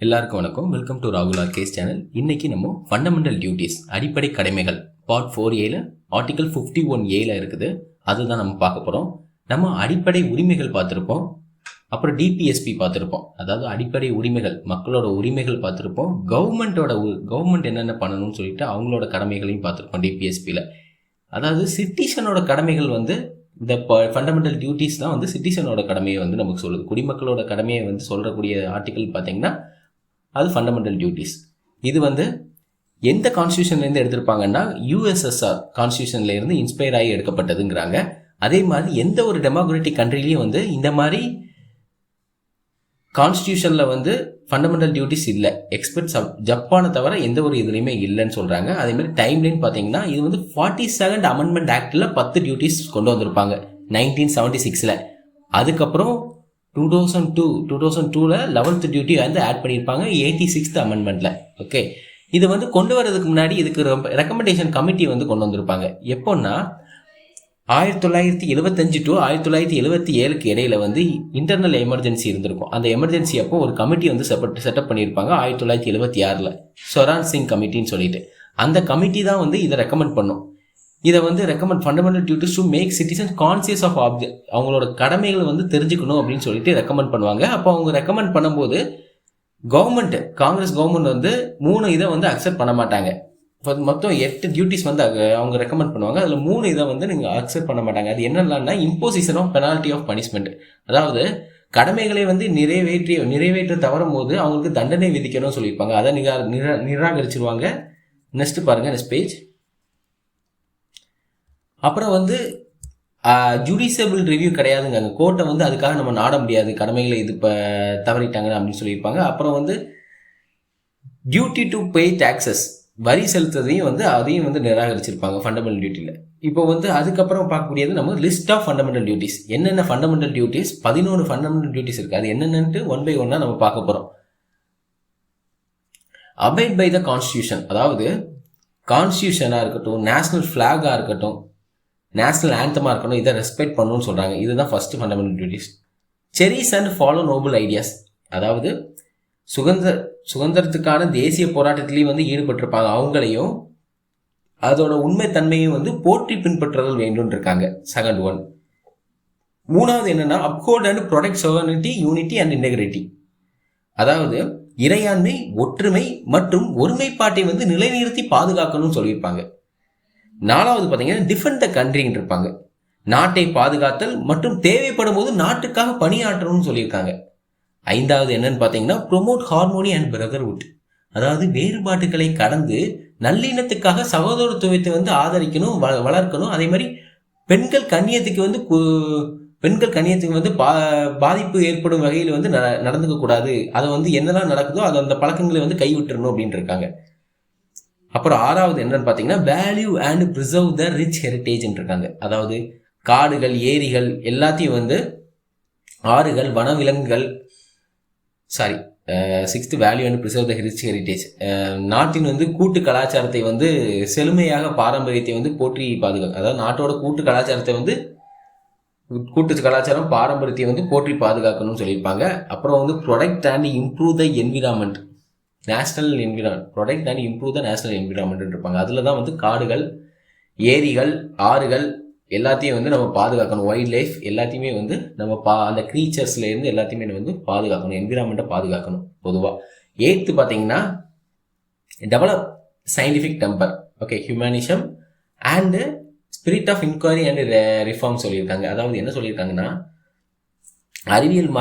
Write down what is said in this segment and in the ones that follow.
எல்லாருக்கும் வணக்கம். Welcome to ராகுல் ஆர்கேஸ் சேனல். இன்னைக்கு நம்ம ஃபண்டமெண்டல் டியூட்டிஸ் அடிப்படை கடமைகள் பார்ட் 4A ஆர்டிகல் 51A இருக்குது. அதுதான் நம்ம பார்க்க போகிறோம். நம்ம அடிப்படை உரிமைகள் பார்த்துருப்போம், அப்புறம் டிபிஎஸ்பி பார்த்துருப்போம், அதாவது அடிப்படை உரிமைகள், மக்களோட உரிமைகள் பார்த்துருப்போம். கவர்மெண்ட் என்னென்ன பண்ணணும்னு சொல்லிட்டு அவங்களோட கடமைகளையும் பார்த்துருப்போம் டிபிஎஸ்பியில். அதாவது சிட்டிசனோட கடமைகள் இந்த ஃபண்டமெண்டல் டியூட்டிஸ் தான் சிட்டிசனோட கடமையை நமக்கு சொல்லுது. குடிமக்களோட கடமையை சொல்கிறக்கூடிய ஆர்டிக்கல் பார்த்தீங்கன்னா அது ஃபண்டமெண்டல் டியூட்டிஸ். இது எந்த கான்ஸ்டியூஷன்லேருந்து எடுத்திருப்பாங்கன்னா யூஎஸ்எஸ்ஆர் கான்ஸ்டியூஷன்லேருந்து இன்ஸ்பயர் ஆகி எடுக்கப்பட்டதுங்கிறாங்க. அதே மாதிரி எந்த ஒரு டெமோக்ராட்டிக் கண்ட்ரிலையும் இந்த மாதிரி கான்ஸ்டியூஷனில் ஃபண்டமெண்டல் டியூட்டிஸ் இல்லை. எக்ஸ்பெக்ட் ஜப்பானை தவிர எந்த ஒரு இதுலையுமே இல்லைன்னு சொல்கிறாங்க. அதே மாதிரி டைம்லைன் பார்த்தீங்கன்னா இது 42nd அமெண்ட்மெண்ட் ஆக்டில் 10 டியூட்டிஸ் கொண்டு வந்திருப்பாங்க 1976. அதுக்கப்புறம் 2002ல் 11th டியூட்டி ஆட் பண்ணியிருப்பாங்க 86th அமெண்ட்மெண்ட்டில். ஓகே, இது கொண்டு வரதுக்கு முன்னாடி இதுக்கு ரெக்கமெண்டேஷன் கமிட்டி கொண்டு வந்திருப்பாங்க. எப்போன்னா 1975 to 1977 இடையில இன்டர்னல் எமர்ஜென்சி இருந்திருக்கும். அந்த எமர்ஜென்சி அப்போ ஒரு கமிட்டி செட்டப் பண்ணியிருப்பாங்க 1976 சொரான் சிங் கமிட்டின்னு சொல்லிட்டு. அந்த கமிட்டி தான் இதை ரெக்கமெண்ட் பண்ணும். இதை recommend fundamental duties to make citizens conscious of object, அவங்களோட கடமைகள் தெரிஞ்சுக்கணும் அப்படின்னு சொல்லிட்டு ரெக்கமெண்ட் பண்ணுவாங்க. அப்போ அவங்க ரெக்கமெண்ட் பண்ணும்போது காங்கிரஸ் கவர்மெண்ட் 3 இதை அக்செப்ட் பண்ண மாட்டாங்க. மொத்தம் 8 டியூட்டிஸ் அவங்க ரெக்கமெண்ட் பண்ணுவாங்க. அதில் 3 இதை நீங்கள் அக்செப்ட் பண்ண மாட்டாங்க. அது என்னென்னா imposition of penalty of punishment, அதாவது கடமைகளை நிறைவேற்ற தவறும் போது அவங்களுக்கு தண்டனை விதிக்கணும்னு சொல்லியிருப்பாங்க. அதை நிராகரிச்சிருவாங்க. நெக்ஸ்ட் பாருங்க, நெக்ஸ்ட் பேஜ். அப்புறம் ஜுடிஷியபிள் ரிவ்யூ கிடையாதுங்க. அந்த கோர்ட்டை அதுக்காக நம்ம நாட முடியாது, கடமைகளை இது இப்போ தவறிட்டாங்க அப்படின்னு சொல்லியிருப்பாங்க. அப்புறம் டியூட்டி டு பே டாக்ஸஸ், வரி செலுத்துறதையும் அதையும் நிராகரிச்சிருப்பாங்க ஃபண்டமெண்டல் டியூட்டியில். இப்போ அதுக்கப்புறம் பார்க்கக்கூடியது நம்ம லிஸ்ட் ஆஃப் ஃபண்டமெண்டல் டியூட்டிஸ். என்னென்ன ஃபண்டமெண்டல் டியூட்டிஸ், 11 ஃபண்டமெண்டல் டியூட்டிஸ் இருக்குது. அது என்னென்னு 1 by 1 நம்ம பார்க்க போகிறோம். அபைட் பை த கான்ஸ்டியூஷன், அதாவது கான்ஸ்டியூஷனாக இருக்கட்டும், நேஷனல் ஃப்ளாகாக இருக்கட்டும், நேஷனல் ஆந்தமாக இருக்கணும், இதை ரெஸ்பெக்ட் பண்ணணும்னு சொல்கிறாங்க. இதுதான் first fundamental duties. Cherish and follow Nobel ideas, அதாவது சுதந்திரத்துக்கான தேசிய போராட்டத்திலையும் ஈடுபட்டிருப்பாங்க. அவங்களையும் அதோட உண்மைத்தன்மையும் போற்றி பின்பற்றுதல் வேண்டும் இருக்காங்க. Second one. 3வது என்னன்னா uphold and protect sovereignty, unity and integrity, அதாவது இறையாண்மை, ஒற்றுமை மற்றும் ஒருமைப்பாட்டை நிலைநிறுத்தி பாதுகாக்கணும்னு சொல்லியிருப்பாங்க. 4வது பார்த்தீங்கன்னா டிஃபெண்ட் த கண்ட்ரின்னு இருப்பாங்க, நாட்டை பாதுகாத்தல் மற்றும் தேவைப்படும் போது நாட்டுக்காக பணியாற்றணும்னு சொல்லியிருக்காங்க. 5வது என்னன்னு பார்த்தீங்கன்னா ப்ரொமோட் ஹார்மோனி அண்ட் பிரதர்ஹுட், அதாவது வேறுபாட்டுகளை கடந்து நல்லிணத்துக்காக சகோதரத்துவத்தை ஆதரிக்கணும், வளர்க்கணும். அதே மாதிரி பெண்கள் கண்ணியத்துக்கு பாதிப்பு ஏற்படும் வகையில் நடந்துக்க கூடாது. அதை என்னெல்லாம் நடக்குதோ அது அந்த பழக்கங்களை கைவிட்டுறணும் அப்படின்னு இருக்காங்க. அப்புறம் 6வது என்னன்னு பார்த்தீங்கன்னா value and preserve the rich ஹெரிட்டேஜ்ன்னு இருக்காங்க, அதாவது காடுகள், ஏரிகள் எல்லாத்தையும் ஆறுகள், வனவிலங்குகள், 6th value and preserve the rich heritage, நாட்டின் கூட்டு கலாச்சாரத்தை செழுமையாக பாரம்பரியத்தை போற்றி பாதுகாக்க, அதாவது நாட்டோட கூட்டு கலாச்சாரத்தை கூட்டு கலாச்சாரம் பாரம்பரியத்தை போற்றி பாதுகாக்கணும்னு சொல்லியிருப்பாங்க. அப்புறம் protect and improve the environment, national environment, protect and improve the national environment இருப்பாங்க. அதில் தான் காடுகள், ஏரிகள், ஆறுகள் எல்லாத்தையும் நம்ம பாதுகாக்கணும். வைல்ட் லைஃப் எல்லாத்தையுமே நம்ம அந்த க்ரீச்சர்ஸ்லேருந்து எல்லாத்தையுமே பாதுகாக்கணும், என்விரான்மெண்ட்டை பாதுகாக்கணும் பொதுவாக. 8th பார்த்தீங்கன்னா develop scientific temper, okay, humanism and spirit of inquiry and reform சொல்லியிருக்காங்க. அதாவது என்ன சொல்லியிருக்காங்கன்னா அறிவியல்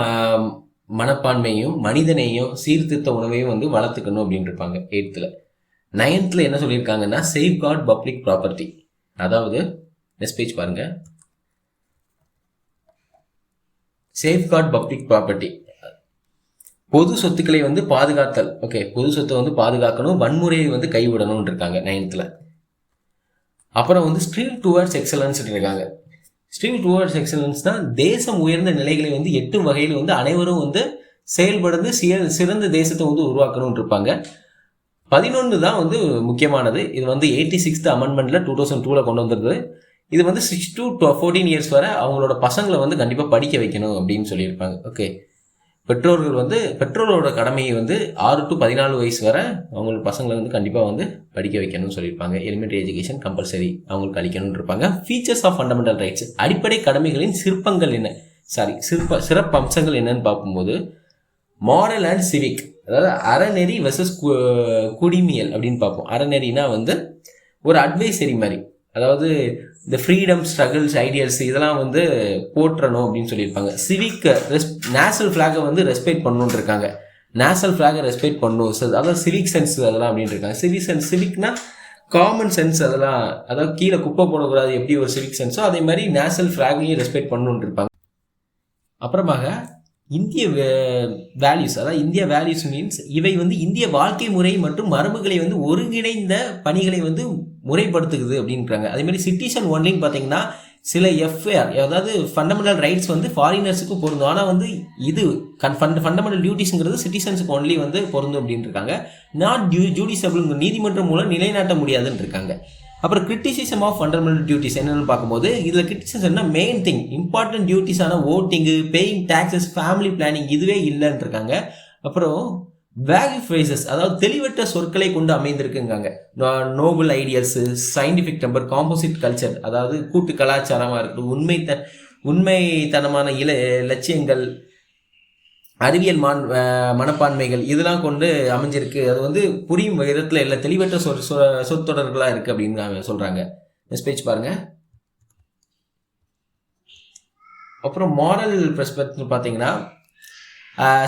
மனப்பான்மையும் மனிதனையும் சீர்திருத்த உணவையும் வளர்த்துக்கணும் அப்படின்னு இருப்பாங்க 8th. 9th என்ன சொல்லியிருக்காங்கன்னா சேஃப் கார்ட் பப்ளிக் ப்ராப்பர்ட்டி, அதாவது நெக்ஸ்ட் பேஜ் பாருங்க, சேஃப் கார்ட் பப்ளிக் ப்ராப்பர்ட்டி, பொது சொத்துக்களை பாதுகாத்தல். ஓகே, பொது சொத்தை பாதுகாக்கணும், வன்முறையை கைவிடணும் இருக்காங்க 9th. அப்புறம் ஸ்ட்ரீவ் டுவர்ட்ஸ் எக்ஸலன்ஸ் இருக்காங்க. ஸ்ட்ரீவ் டுவர்ட்ஸ் எக்ஸலன்ஸ் தான் தேசம் உயர்ந்த நிலைகளை எட்டும் வகையில் அனைவரும் செயல்படுந்து சிறந்த தேசத்தை உருவாக்கணும் இருப்பாங்க. 11 தான் முக்கியமானது. இது 86th அமெண்ட்மெண்ட்ல 2002ல கொண்டு வந்திருது. இது 6 to 14 இயர்ஸ் வரை அவங்களோட பசங்களை கண்டிப்பாக படிக்க வைக்கணும் அப்படின்னு சொல்லியிருப்பாங்க. ஓகே, பெற்றோர்கள் வந்து பெற்றோரோட கடமையை வந்து 6 to 14 வயசு வரை அவங்களுக்கு பசங்களை வந்து கண்டிப்பாக வந்து படிக்க வைக்கணும்னு சொல்லியிருப்பாங்க. எலிமெண்ட்ரி எஜுகேஷன் கம்பல்சரி அவங்களுக்கு அளிக்கணும்னு இருப்பாங்க. ஃபீச்சர்ஸ் ஆஃப் ஃபண்டமெண்டல் ரைட்ஸ், அடிப்படை கடமைகளின் சிறப்பு அம்சங்கள் என்னன்னு பார்க்கும்போது மாரல் அண்ட் சிவிக், அதாவது அறநெறி வெர்சஸ் குடிமியல் அப்படின்னு பார்ப்போம். அறநெறினா வந்து ஒரு அட்வைசரி மாதிரி, அதாவது இந்த ஃப்ரீடம் ஸ்ட்ரகிள்ஸ் ஐடியல்ஸ் இதெல்லாம் வந்து போற்றணும் அப்படின்னு சொல்லியிருப்பாங்க. சிவிக் நேஷனல் ஃபிளாகை வந்து ரெஸ்பெக்ட் பண்ணணுன்னு இருக்காங்க. நேஷனல் ஃபிளாகை ரெஸ்பெக்ட் பண்ணணும், அதாவது சிவிக் சென்ஸ் அதெல்லாம் அப்படின்னு இருக்காங்க. சிவிக்னா காமன் சென்ஸ், அதெல்லாம் அதாவது கீழே குப்பை போடக்கூடாது எப்படி ஒரு சிவிக் சென்ஸோ அதே மாதிரி நேஷனல் ஃபிளாகையும் ரெஸ்பெக்ட் பண்ணணுன்னு இருப்பாங்க. அப்புறமாக இந்திய வேல்யூஸ், அதாவது இந்திய வேல்யூஸ் மீன்ஸ் இவை வந்து இந்திய வாழ்க்கை முறை மற்றும் மரபுகளை வந்து ஒருங்கிணைந்த பணிகளை வந்து முறைப்படுத்துக்குது அப்படின்றாங்க. அதே மாதிரி சிட்டிசன் ஒன்லின்னு பார்த்தீங்கன்னா சில எஃப்ஐஆர், அதாவது ஃபண்டமெண்டல் ரைட்ஸ் வந்து ஃபாரினர்ஸுக்கு பொருந்தும், ஆனால் வந்து இது ஃபண்டமெண்டல் டியூட்டிஸ்ங்கிறது சிட்டிசன்ஸுக்கு ஒன்லி வந்து பொருந்தும் அப்படின்னு இருக்காங்க. நாட் ஜூடிஷபிள், நீதிமன்றம் மூலம் நிலைநாட்ட முடியாதுன்னு இருக்காங்க. அப்புறம் கிரிட்டிசிசம் ஆஃப் ஃபண்டமெண்டல் டியூட்டிஸ் என்னென்னு பார்க்கும்போது இதில் கிரிட்டிசிசம்னா மெயின் திங் இம்பார்ட்டன்ட் டியூட்டிஸான ஓட்டிங்கு, பேயிங் டாக்ஸஸ், ஃபேமிலி பிளானிங் இதுவே இல்லைன்னு இருக்காங்க. அப்புறம் வேல்யூ ஃப்ரேசஸ், அதாவது தெளிவற்ற சொற்களை கொண்டு அமைந்திருக்குங்காங்க. Noble ideals, scientific temper, composite culture, அதாவது கூட்டு கலாச்சாரமாக இருக்குது, உண்மைத்தனமான லட்சியங்கள், அறிவியல் மனப்பான்மைகள் இதெல்லாம் கொண்டு அமைஞ்சிருக்கு. அது வந்து புரியும் விதத்தில் இல்லை, தெளிவற்ற சொற்றொடர்களாக இருக்குது அப்படின்னு சொல்கிறாங்க. நெக்ஸ்ட் பேஜ் பாருங்கள். அப்புறம் மாரல் பெர்ஸ்பெக்டிவ் பார்த்தீங்கன்னா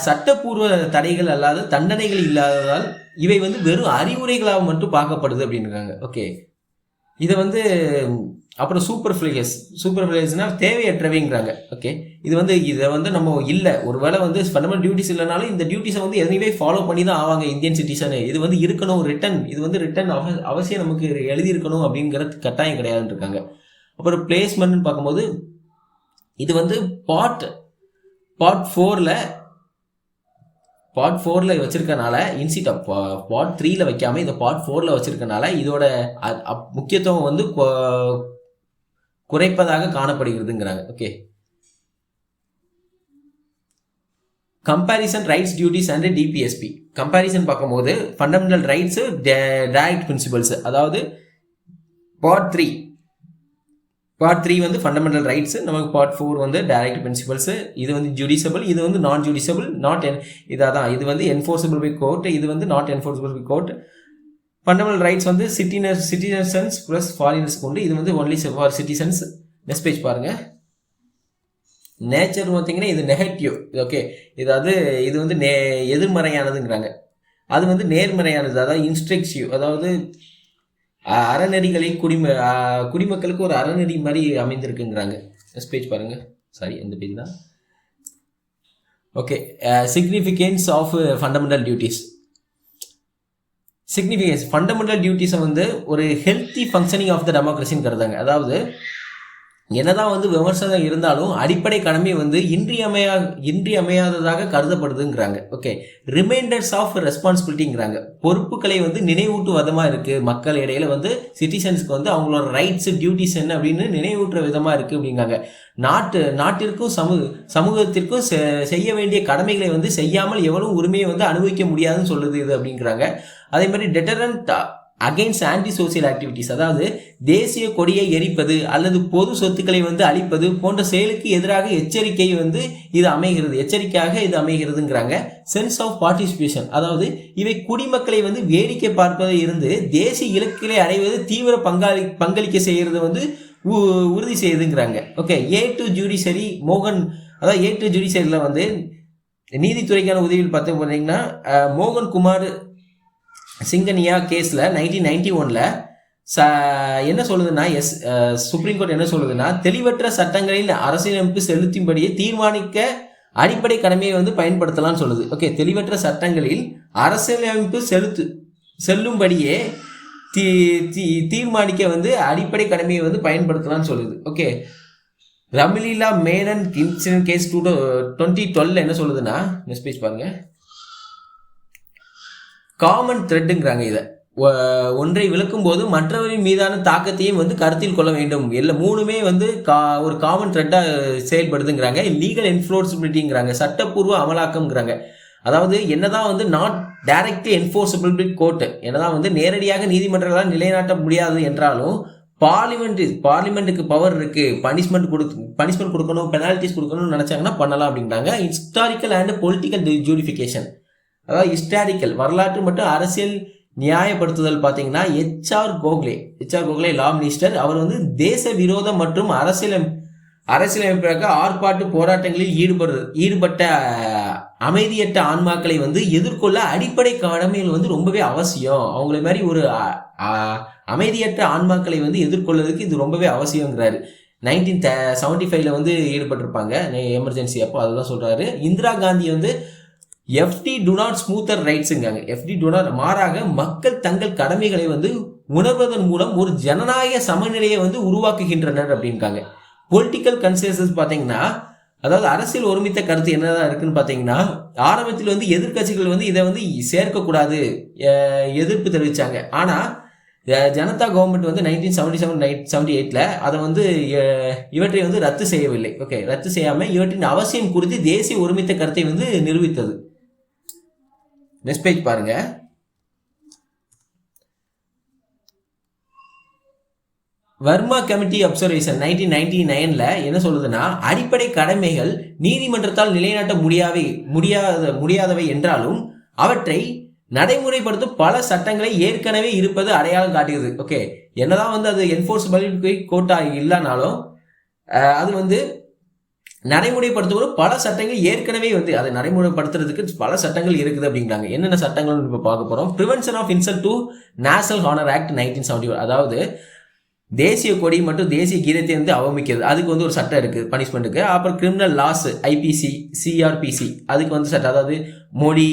சட்டப்பூர்வ தடைகள் அல்லாத தண்டனைகள் இல்லாததால் இவை வந்து வெறும் அறிவுரைகளாக மட்டும் பார்க்கப்படுது அப்படின்றாங்க. ஓகே, இதை வந்து அப்புறம் சூப்பர்ஃப்ளையர்ஸ்னா தேவையற்றவைங்கிறாங்க. ஓகே, இதை வந்து நம்ம இல்லை, ஒருவேளை வந்து ஃபண்டமெண்டல் டியூட்டிஸ் இல்லைனாலும் இந்த டியூட்டிஸை வந்து எதுவுமே ஃபாலோ பண்ணி தான் ஆவாங்க இந்தியன் சிட்டிசனு. இது வந்து இருக்கணும், ரிட்டன் அவசியம் நமக்கு எழுதியிருக்கணும் அப்படிங்கிறது கட்டாயம் கிடையாதுன்னு இருக்காங்க. அப்புறம் பிளேஸ்மெண்ட்னு பார்க்கும்போது இது வந்து பார்ட் 4ல் வச்சிருக்கனால இன்ஸ்டிட் ஆஃப் பார்ட் 3ல் வைக்காம இதை பார்ட் 4ல் வச்சிருக்கனால இதோட முக்கியத்துவம் வந்து குறைப்பதாக காணப்படுகிறதுங்கிறாங்க. Okay, comparison rights duties and DPSP. Comparison பார்க்கும்போது ஃபண்டமெண்டல் ரைட்ஸ் டைரக்ட் பிரின்சிபல்ஸ், அதாவது பார்ட் 3 வந்து ஃபண்டமெண்டல் ரைட்ஸ், நமக்கு பார்ட் 4 வந்து டைரக்ட் பிரின்சிபல்ஸ். இது வந்து ஜுடிஷபிள், இது வந்து நான் ஜுடிஷபிள், இது வந்து என்ஃபோர்ஸபிள் பை கோர்ட், இது வந்து not enforceable by court. Fundamental rights வந்து சிட்டிசன்ஸ் ப்ளஸ் ஃபாரினர்ஸ் கொண்டு, இது வந்து only for citizens. Next page பாருங்க. நேச்சர் பார்த்தீங்கன்னா இது நெகட்டிவ். ஓகே, இது வந்து எதிர்மறையானதுங்கிறாங்க. அது வந்து நேர்மறையானது, அதாவது இன்ஸ்ட்ரக்டிவ், அதாவது அறநெறிகளை குடிமக்களுக்கு ஒரு அறநெறி மாதிரி அமைந்திருக்குங்கிறாங்க. நெக்ஸ்ட் பேஜ் பாருங்க. சாரி, எந்த பேஜ் தான். Okay, significance of fundamental duties. Fundamental டியூட்டிஸை வந்து ஒரு ஹெல்த்தி ஃபங்க்ஷனிங் ஆஃப் த டெமோக்ரஸின்னு கருதாங்க. அதாவது என்னதான் வந்து விமர்சனம் இருந்தாலும் அடிப்படை கடமை வந்து இன்றியமையாததாக கருதப்படுதுங்கிறாங்க. ஓகே, ரிமைண்டர்ஸ் ஆஃப் ரெஸ்பான்சிபிலிட்டிங்கிறாங்க. பொறுப்புகளை வந்து நினைவூட்டு விதமாக இருக்குது, மக்கள் இடையில வந்து சிட்டிசன்ஸ்க்கு வந்து அவங்களோட ரைட்ஸ் டியூட்டிஸ் என்ன அப்படின்னு நினைவூட்டுற விதமாக இருக்குது அப்படிங்காங்க. நாட்டிற்கும் சமூகத்திற்கும் செய்ய வேண்டிய கடமைகளை வந்து செய்யாமல் எவ்வளவு உரிமையை வந்து அனுபவிக்க முடியாதுன்னு சொல்லுது இது அப்படிங்கிறாங்க. அதே மாதிரி deterrent against anti social activities, அதாவது தேசிய கொடியை எரிப்பது அல்லது பொது சொத்துக்களை வந்து அழிப்பது போன்ற செயலுக்கு எதிராக எச்சரிக்கையாக இது அமைகிறதுங்கிறாங்க. சென்ஸ் ஆஃப் பார்ட்டிசிபேஷன், அதாவது இவை குடிமக்களை வந்து வேடிக்கை பார்ப்பதை இருந்து தேசிய இலக்குகளை அடைவது தீவிர பங்களிக்க செய்யறது வந்து உறுதி செய்யுதுங்கிறாங்க. ஓகே, ஏ டு ஜுடிஷரி ஜுடிஷரியில் வந்து நீதித்துறைக்கான உதவியில் பார்த்தீங்கன்னா மோகன் குமார் சிங்கனியா கேஸில் 1991 என்ன சொல்லுதுன்னா சுப்ரீம் கோர்ட் என்ன சொல்லுதுன்னா தெளிவற்ற சட்டங்களில் அரசியலமைப்பு செலுத்தும்படியே தீர்மானிக்க அடிப்படை கடமையை வந்து பயன்படுத்தலாம்னு சொல்லுது. ஓகே, தெளிவற்ற சட்டங்களில் அரசியலமைப்பு செல்லும்படியே தீர்மானிக்க வந்து அடிப்படை கடமையை வந்து பயன்படுத்தலாம்னு சொல்லுது. ஓகே, ரமிலீலா மேனன் இன்சிடென்ட் கேஸ் 2012 என்ன சொல்லுதுன்னா, நெக்ஸ்ட் பேஜ் பாருங்க. காமன் த்ரெட்டுங்கிறாங்க. இதை ஒன்றை விளக்கும் போது மற்றவரின் மீதான தாக்கத்தையும் வந்து கருத்தில் கொள்ள வேண்டும். எல்லா மூணுமே வந்து ஒரு காமன் த்ரெட்டாக செயல்படுதுங்கிறாங்க. லீகல் என்ஃபோர்ஸபிலிட்டிங்கிறாங்க, சட்டப்பூர்வ அமலாக்கம்ங்கிறாங்க. அதாவது என்னதான் வந்து not directly enforceable with court, என்னதான் வந்து நேரடியாக நீதிமன்றங்களால் நிலைநாட்ட முடியாது என்றாலும் பார்லிமெண்ட்டுக்கு பவர் இருக்கு, பனிஷ்மெண்ட் கொடுக்கணும், பெனால்டிஸ் கொடுக்கணும்னு நினைச்சாங்கன்னா பண்ணலாம் அப்படிங்கிறாங்க. ஹிஸ்டாரிக்கல் அண்ட் பொலிட்டிக்கல் ஜூடிஃபிகேஷன், அதாவது ஹிஸ்டாரிக்கல் வரலாற்று மற்றும் அரசியல் நியாயப்படுத்துதல் பார்த்தீங்கன்னா HR கோகலே லா மினிஸ்டர், அவர் வந்து தேச விரோதம் மற்றும் அரசியலமைப்பாக ஆர்ப்பாட்டு போராட்டங்களில் ஈடுபட்ட அமைதியற்ற ஆன்மாக்களை வந்து எதிர்கொள்ள அடிப்படை கடமைகள் வந்து ரொம்பவே அவசியம். அவங்கள மாதிரி ஒரு அமைதியற்ற ஆன்மாக்களை வந்து எதிர்கொள்வதற்கு இது ரொம்பவே அவசியங்கிறாரு. 1975 வந்து ஈடுபட்டிருப்பாங்க எமர்ஜென்சி அப்போ, அதுதான் சொல்றாரு. இந்திரா காந்தி வந்து FD do not smoother ரைட்ஸுங்காங்க. FD do not, மாறாக மக்கள் தங்கள் கடமைகளை வந்து உணர்வதன் மூலம் ஒரு ஜனநாயக சமநிலையை வந்து உருவாக்குகின்றனர் அப்படின்காங்க. பொலிட்டிக்கல் கன்சென்சஸ் பார்த்தீங்கன்னா, அதாவது அரசியல் ஒருமித்த கருத்து என்னதான் இருக்குன்னு பார்த்தீங்கன்னா, ஆரம்பத்தில் வந்து எதிர்கட்சிகள் வந்து இதை வந்து சேர்க்கக்கூடாது எதிர்ப்பு தெரிவித்தாங்க. ஆனால் ஜனதா கவர்மெண்ட் வந்து 1977-78 அதை வந்து இவற்றை வந்து ரத்து செய்யவில்லை. ஓகே, ரத்து செய்யாமல் இவற்றின் அவசியம் குறித்து தேசிய ஒருமித்த கருத்தை வந்து நிரூபித்தது. நெக்ஸ்ட் பேஜ் பாருங்க. வர்மா கமிட்டி அப்சர்வேஷன் 1999 என்ன சொல்லுதுன்னா, அடிப்படை கடமைகள் நீதிமன்றத்தால் நிலைநாட்ட முடியாதவை என்றாலும் அவற்றை நடைமுறைப்படுத்தும் பல சட்டங்களை ஏற்கனவே இருப்பது அடையாளம் காட்டுகிறது. ஓகே, என்னதான் வந்து அது என்ஃபோர்ஸபிலிட்டி கோர்ட்டா இல்லைனாலும் அது வந்து நடைமுறைப்படுத்தும் பல சட்டங்கள் ஏற்கனவே வந்து அதை நடைமுறைப்படுத்துறதுக்கு பல சட்டங்கள் இருக்குது அப்படிங்கிறாங்க. என்னென்ன சட்டங்கள் இப்போ பார்க்க போறோம். Prevention of insult to national honour act 1971, அதாவது தேசிய கொடி மற்றும் தேசிய கீதத்தை வந்து அவமதிக்கிறது, அதுக்கு வந்து ஒரு சட்டம் இருக்குது பனிஷ்மெண்ட்டுக்கு. அப்புறம் கிரிமினல் லாஸ் IPC CRPC, அதுக்கு வந்து சட்டம், அதாவது மொழி,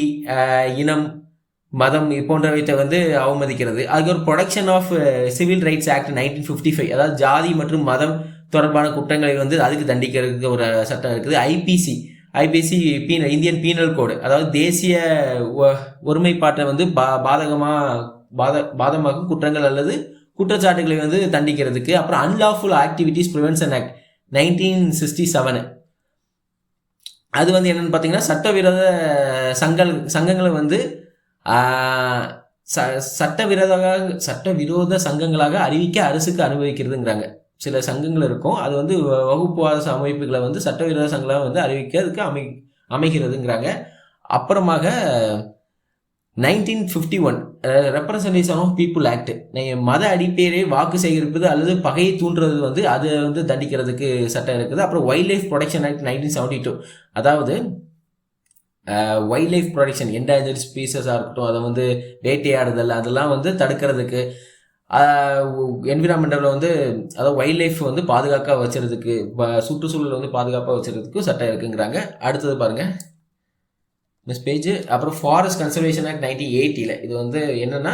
இனம், மதம் போன்றவற்றை வந்து அவமதிக்கிறது. அதுக்கு ஒரு protection of civil rights act 1955, அதாவது ஜாதி மற்றும் மதம் தொடர்பான குற்றங்களை வந்து அதுக்கு தண்டிக்கிறதுக்கு ஒரு சட்டம் இருக்குது. IPC இந்தியன் பீனல் கோடு, அதாவது தேசிய ஒருமைப்பாட்டை வந்து பாதகமாகும் குற்றங்கள் அல்லது குற்றச்சாட்டுகளை வந்து தண்டிக்கிறதுக்கு. அப்புறம் அன்லாஃபுல் ஆக்டிவிட்டிஸ் ப்ரிவென்ஷன் ஆக்ட் 1967, அது வந்து என்னன்னு பார்த்தீங்கன்னா, சங்கங்களை வந்து சட்டவிரோத சங்கங்களாக அறிவிக்க அரசுக்கு அனுமதிக்கிறதுங்கிறாங்க. சில சங்கங்கள் இருக்கும், அது வந்து வகுப்புவாத அமைப்புகளை வந்து சட்டவிரோத சங்கங்களாக வந்து அறிவிக்கிறதுக்கு அமைகிறதுங்கிறாங்க. அப்புறமாக 1951 ரெப்ரசன்டேஷன் ஆஃப் பீப்புள் ஆக்ட், மத அடிப்படையை வாக்கு சேகரிப்பது அல்லது பகையை தூண்டுறது வந்து அதை வந்து தண்டிக்கிறதுக்கு சட்டம் இருக்குது. அப்புறம் வைல்ட் லைஃப் ப்ரொடெக்ஷன் ஆக்ட் 1972, அதாவது வைல்ட் லைஃப் ப்ரொடெக்ஷன், என்டேஞ்சர்ட் ஸ்பீசஸாக இருக்கட்டும், அதை வந்து வேட்டையாடுதல் அதெல்லாம் வந்து தடுக்கிறதுக்கு, என்விரான்மெண்டலில் வந்து அதாவது வைல்ட் லைஃப் வந்து பாதுகாப்பாக வச்சுறதுக்கு, சுற்றுச்சூழல் வந்து பாதுகாப்பாக வச்சுறதுக்கு சட்டம் இருக்குங்கிறாங்க. அடுத்தது பாருங்க நெக்ஸ்ட் பேஜ். அப்புறம் ஃபாரஸ்ட் கன்சர்வேஷன் ஆக்ட் 1980, இது வந்து என்னன்னா,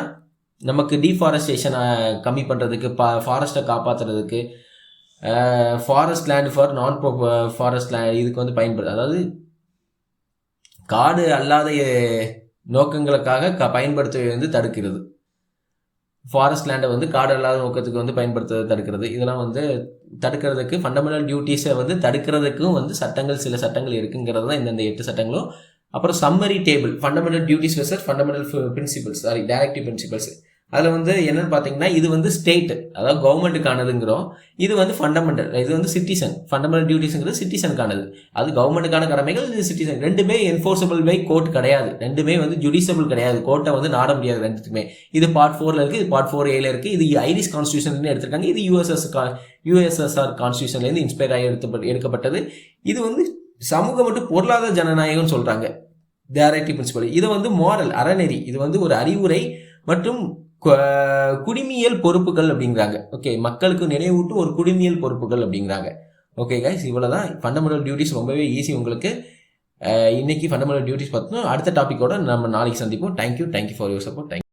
நமக்கு டீஃபாரஸ்டேஷனை கம்மி பண்ணுறதுக்கு, ஃபாரஸ்ட்டை காப்பாற்றுறதுக்கு, ஃபாரஸ்ட் லேண்ட் ஃபார் நான் ஃபாரஸ்ட் லேண்ட் இதுக்கு வந்து பயன்படுது, அதாவது காடு அல்லாத நோக்கங்களுக்காக பயன்படுத்துவதை வந்து தடுக்கிறது. ஃபாரஸ்ட் லேண்டை வந்து காடு அல்லாத நோக்கத்துக்கு வந்து பயன்படுத்துவதை தடுக்கிறது. இதெல்லாம் வந்து தடுக்கிறதுக்கு ஃபண்டமெண்டல் டியூட்டிஸை வந்து தடுக்கிறதுக்கும் வந்து சில சட்டங்கள் இருக்குங்கிறது தான் இந்த 8 சட்டங்களும். அப்புறம் summary table, fundamental duties versus fundamental principles, directive principles. அதில் வந்து என்னன்னு பார்த்தீங்கன்னா, இது வந்து ஸ்டேட், அதாவது கவர்மெண்ட்டுக்கானதுங்கிறோம். இது வந்து ஃபண்டமெண்டல், இது வந்து சிட்டிசன். ஃபண்டமெண்டல் டியூட்டிஸ்ங்கிறது சிட்டிசனுக்கானது, அது கவர்மெண்ட்டுக்கான கடமைகள், இது சிட்டிசன். ரெண்டுமே என்ஃபோர்ஸபிள் பை கோர்ட் கிடையாது, ரெண்டுமே வந்து ஜுடிஷியபிள் கிடையாது, கோர்ட்டை வந்து நாட முடியாது ரெண்டுத்துக்குமே. இது பார்ட் 4 இருக்குது, இது பார்ட் 4A இருக்குது. இது ஐரிஷ் கான்ஸ்டியூஷன்லேருந்து எடுத்திருக்காங்க, இது USSR கான்ஸ்டியூஷன்லேருந்து இன்ஸ்பயர் ஆகி எடுக்கப்பட்டது. இது வந்து சமூக மற்றும் பொருளாதார ஜனநாயகம் சொல்கிறாங்க, டைரக்டிவ் பிரின்சிபல். இது வந்து மாரல், அறநெறி, இது வந்து ஒரு அறிவுரை மற்றும் குடிமியல் பொறுப்புகள் அப்படிங்கிறாங்க. ஓகே, மக்களுக்கு நினைவூட்டும் ஒரு குடிமியல் பொறுப்புகள் அப்படிங்கிறாங்க. ஓகே கைஸ், இவ்வளோதான் ஃபண்டமெண்டல் டியூட்டிஸ். ரொம்பவே ஈஸி உங்களுக்கு. இன்னைக்கு ஃபண்டமெண்டல் டியூட்டிஸ் பார்த்தோம். அடுத்த டாப்பிக்கோட நம்ம நாளைக்கு சந்திப்போம். Thank you for your support.